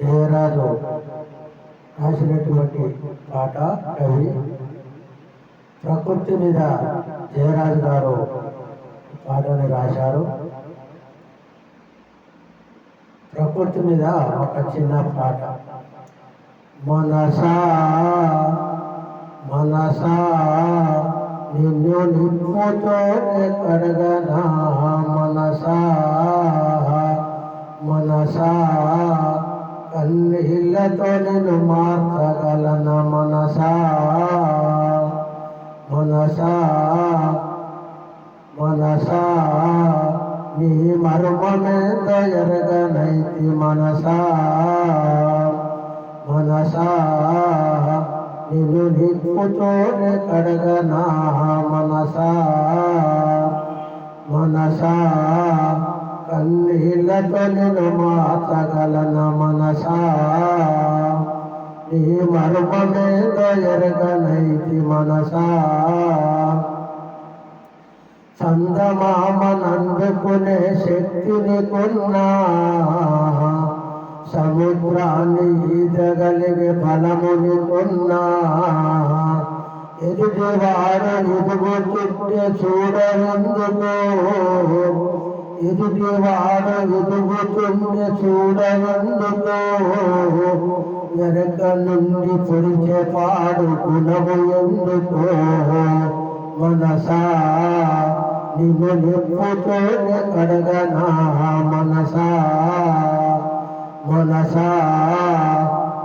జయరాజు రాసినటువంటి పాట కవి. ప్రకృతి మీద జయరాజు గారు పాటని రాశారు. ప్రకృతి మీద ఒక చిన్న పాట. మనసా మనసా నిన్ను నిప్పుతో కడగనా, మనసా మనసా కన్నీళ్ళతో నేను మార్చగలన, మనసా మనసా మనసా నీ మర్మమేంద ఎరగనైతి, మనసా మనసా నిన్ను నిప్పుతోనే కడగనా, మనసా మనసా కన్నీళ్ళతో నేను మార్చగలన, మనసా నీ మర్మమేంద ఎరగనైతి, మనసా చందమామనందుకునే శక్తిని కొన్నా, సముద్రాన్ని ఈదగలిగే బలముని కొన్నా, ఎదుటివారు ఎదుగుతుంటే చూడవెందుకో, ఎదుటివారు ఎదుగుతుంటే చూడవెందుకో, వెనక నుండి పొడిచే పాడు గుణము ఎందుకో, మనసా నిన్ను నిప్పుతోనే కడగనా, మనసా మనసా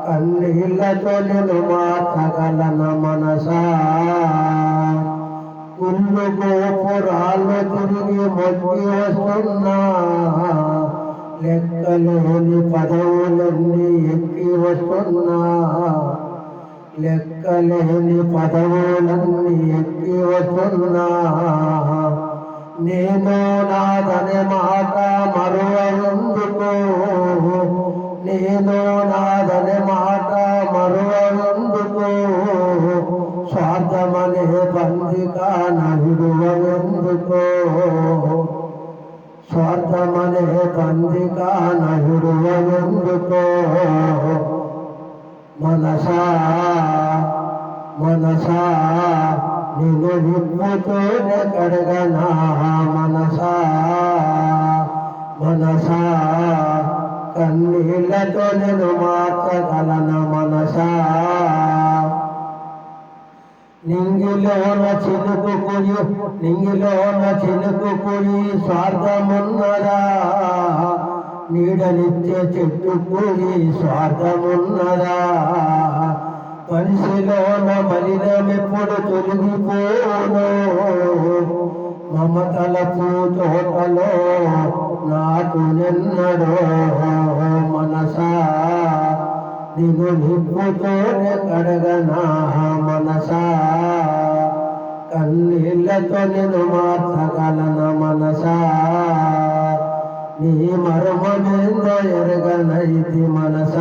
కన్నీళ్ళతో నేను మార్చగలన, మనసా ఇల్లు గోపురాలు తిరిగి మొక్కి వస్తున్నా, లెక్కలేని పదవులన్నీ ఎక్కి వస్తున్నా, లెక్కలేని పదవులన్నీ ఎక్కి వస్తున్నా, నేను నాదనే మాట మరువెందుకో, నేను నాదనే మాట మరువెందుకో, స్వార్థమనే బందికాన విడువెందుకో, స్వార్థమనే బందికాన విడువెందుకో, మనసా మనసా నిన్ను నిప్పుతోనే కడగనా, మనసా మనసా కన్నీళ్ళతో నేను మార్చగలన, మనసా నింగిలోన చినుకుకుని నింగిలోన చినుకుకుని స్వార్థమున్నదా, నీడనిచ్చే చెట్టుకుని స్వార్థమున్నదా, మనిషిలోన మలినమెప్పుడు తొలగిపోను, మమతల పూతోటలో నాటు నిన్నడో, మనసా నిన్ను నిప్పుతోనే కడగనా, మనసా కన్నీళ్ళతో నేను మార్చగలన, మనసా నీ మర్మమేందో ఎరగనైతి, మనసా